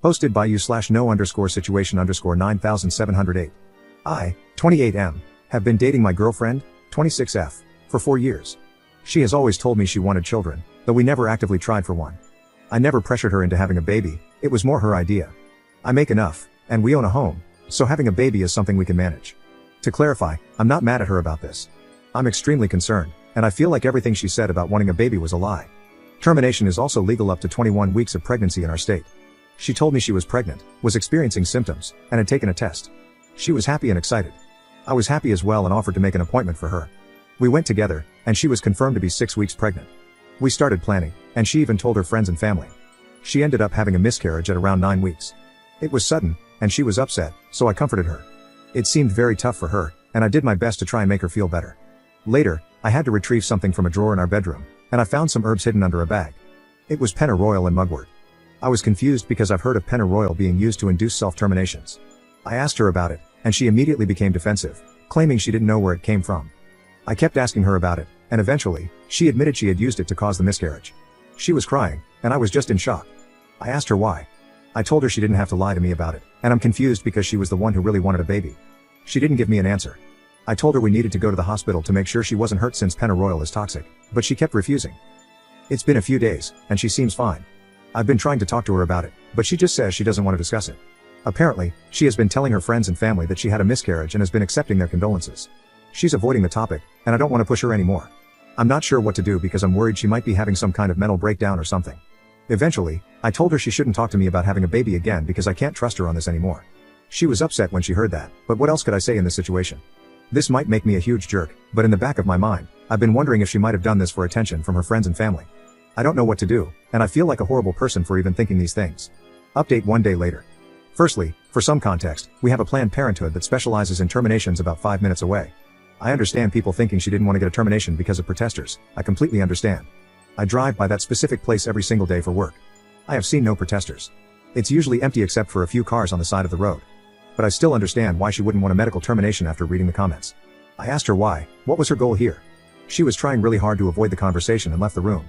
Posted by you/no_situation_9708. I, 28M, have been dating my girlfriend, 26F, for 4 years. She has always told me she wanted children, though we never actively tried for one. I never pressured her into having a baby, it was more her idea. I make enough, and we own a home, so having a baby is something we can manage. To clarify, I'm not mad at her about this. I'm extremely concerned, and I feel like everything she said about wanting a baby was a lie. Termination is also legal up to 21 weeks of pregnancy in our state. She told me she was pregnant, was experiencing symptoms, and had taken a test. She was happy and excited. I was happy as well and offered to make an appointment for her. We went together, and she was confirmed to be 6 weeks pregnant. We started planning, and she even told her friends and family. She ended up having a miscarriage at around 9 weeks. It was sudden, and she was upset, so I comforted her. It seemed very tough for her, and I did my best to try and make her feel better. Later, I had to retrieve something from a drawer in our bedroom, and I found some herbs hidden under a bag. It was pennyroyal and mugwort. I was confused because I've heard of pennyroyal being used to induce self-terminations. I asked her about it, and she immediately became defensive, claiming she didn't know where it came from. I kept asking her about it, and eventually, she admitted she had used it to cause the miscarriage. She was crying, and I was just in shock. I asked her why. I told her she didn't have to lie to me about it, and I'm confused because she was the one who really wanted a baby. She didn't give me an answer. I told her we needed to go to the hospital to make sure she wasn't hurt since pennyroyal is toxic, but she kept refusing. It's been a few days, and she seems fine. I've been trying to talk to her about it, but she just says she doesn't want to discuss it. Apparently, she has been telling her friends and family that she had a miscarriage and has been accepting their condolences. She's avoiding the topic, and I don't want to push her anymore. I'm not sure what to do because I'm worried she might be having some kind of mental breakdown or something. Eventually, I told her she shouldn't talk to me about having a baby again because I can't trust her on this anymore. She was upset when she heard that, but what else could I say in this situation? This might make me a huge jerk, but in the back of my mind, I've been wondering if she might have done this for attention from her friends and family. I don't know what to do, and I feel like a horrible person for even thinking these things. Update 1 day later. Firstly, for some context, we have a Planned Parenthood that specializes in terminations about 5 minutes away. I understand people thinking she didn't want to get a termination because of protesters. I completely understand. I drive by that specific place every single day for work. I have seen no protesters. It's usually empty except for a few cars on the side of the road. But I still understand why she wouldn't want a medical termination after reading the comments. I asked her why, what was her goal here? She was trying really hard to avoid the conversation and left the room.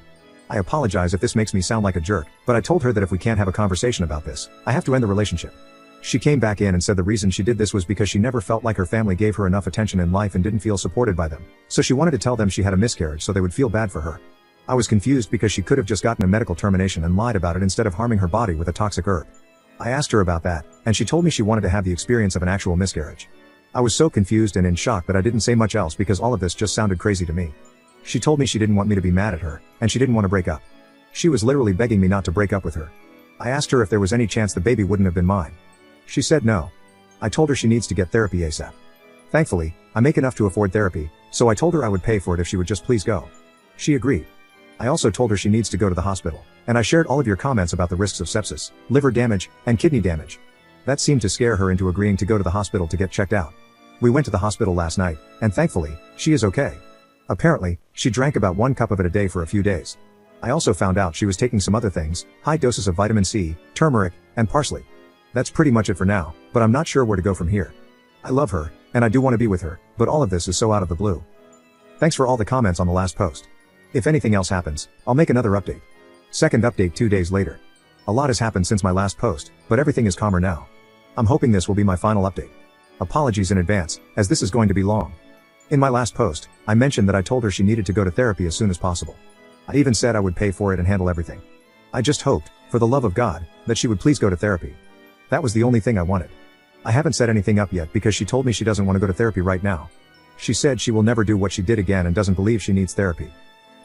I apologize if this makes me sound like a jerk, but I told her that if we can't have a conversation about this, I have to end the relationship. She came back in and said the reason she did this was because she never felt like her family gave her enough attention in life and didn't feel supported by them, so she wanted to tell them she had a miscarriage so they would feel bad for her. I was confused because she could have just gotten a medical termination and lied about it instead of harming her body with a toxic herb. I asked her about that, and she told me she wanted to have the experience of an actual miscarriage. I was so confused and in shock that I didn't say much else because all of this just sounded crazy to me. She told me she didn't want me to be mad at her, and she didn't want to break up. She was literally begging me not to break up with her. I asked her if there was any chance the baby wouldn't have been mine. She said no. I told her she needs to get therapy ASAP. Thankfully, I make enough to afford therapy, so I told her I would pay for it if she would just please go. She agreed. I also told her she needs to go to the hospital, and I shared all of your comments about the risks of sepsis, liver damage, and kidney damage. That seemed to scare her into agreeing to go to the hospital to get checked out. We went to the hospital last night, and thankfully, she is okay. Apparently, she drank about 1 cup of it a day for a few days. I also found out she was taking some other things, high doses of vitamin C, turmeric, and parsley. That's pretty much it for now, but I'm not sure where to go from here. I love her, and I do want to be with her, but all of this is so out of the blue. Thanks for all the comments on the last post. If anything else happens, I'll make another update. Second update 2 days later. A lot has happened since my last post, but everything is calmer now. I'm hoping this will be my final update. Apologies in advance, as this is going to be long. In my last post, I mentioned that I told her she needed to go to therapy as soon as possible. I even said I would pay for it and handle everything. I just hoped, for the love of God, that she would please go to therapy. That was the only thing I wanted. I haven't set anything up yet because she told me she doesn't want to go to therapy right now. She said she will never do what she did again and doesn't believe she needs therapy.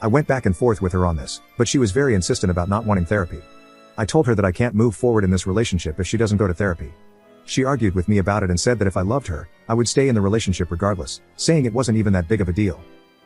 I went back and forth with her on this, but she was very insistent about not wanting therapy. I told her that I can't move forward in this relationship if she doesn't go to therapy. She argued with me about it and said that if I loved her, I would stay in the relationship regardless, saying it wasn't even that big of a deal.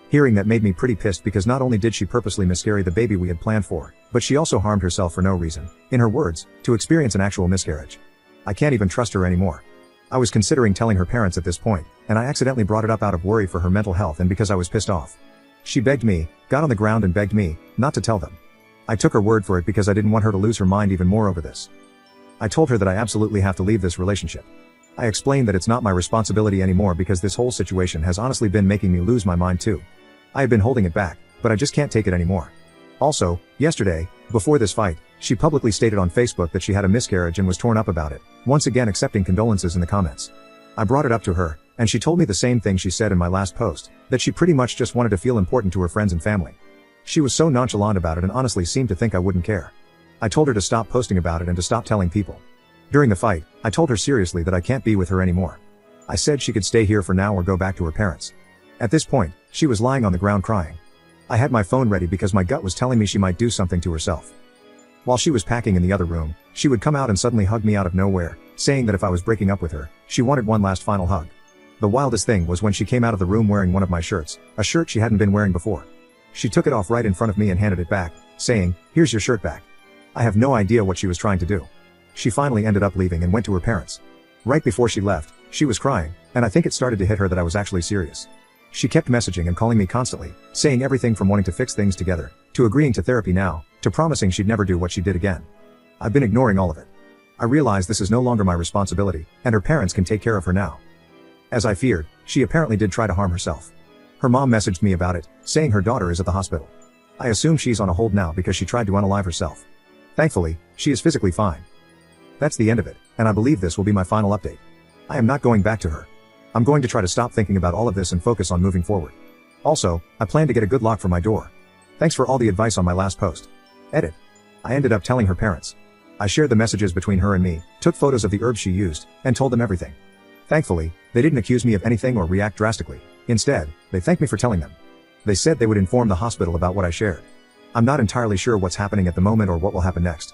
Hearing that made me pretty pissed because not only did she purposely miscarry the baby we had planned for, but she also harmed herself for no reason, in her words, to experience an actual miscarriage. I can't even trust her anymore. I was considering telling her parents at this point, and I accidentally brought it up out of worry for her mental health and because I was pissed off. She begged me, got on the ground and begged me, not to tell them. I took her word for it because I didn't want her to lose her mind even more over this. I told her that I absolutely have to leave this relationship. I explained that it's not my responsibility anymore because this whole situation has honestly been making me lose my mind too. I had been holding it back, but I just can't take it anymore. Also, yesterday, before this fight, She publicly stated on Facebook that she had a miscarriage and was torn up about it, once again accepting condolences in the comments. I brought it up to her, and she told me the same thing she said in my last post, that she pretty much just wanted to feel important to her friends and family. She was so nonchalant about it and honestly seemed to think I wouldn't care. I told her to stop posting about it and to stop telling people. During the fight, I told her seriously that I can't be with her anymore. I said she could stay here for now or go back to her parents. At this point, she was lying on the ground crying. I had my phone ready because my gut was telling me she might do something to herself. While she was packing in the other room, she would come out and suddenly hug me out of nowhere, saying that if I was breaking up with her, she wanted one last final hug. The wildest thing was when she came out of the room wearing one of my shirts, a shirt she hadn't been wearing before. She took it off right in front of me and handed it back, saying, "Here's your shirt back." I have no idea what she was trying to do. She finally ended up leaving and went to her parents. Right before she left, she was crying, and I think it started to hit her that I was actually serious. She kept messaging and calling me constantly, saying everything from wanting to fix things together, to agreeing to therapy now, to promising she'd never do what she did again. I've been ignoring all of it. I realize this is no longer my responsibility, and her parents can take care of her now. As I feared, she apparently did try to harm herself. Her mom messaged me about it, saying her daughter is at the hospital. I assume she's on a hold now because she tried to unalive herself. Thankfully, she is physically fine. That's the end of it, and I believe this will be my final update. I am not going back to her. I'm going to try to stop thinking about all of this and focus on moving forward. Also, I plan to get a good lock for my door. Thanks for all the advice on my last post. Edit. I ended up telling her parents. I shared the messages between her and me, took photos of the herbs she used, and told them everything. Thankfully, they didn't accuse me of anything or react drastically. Instead, they thanked me for telling them. They said they would inform the hospital about what I shared. I'm not entirely sure what's happening at the moment or what will happen next.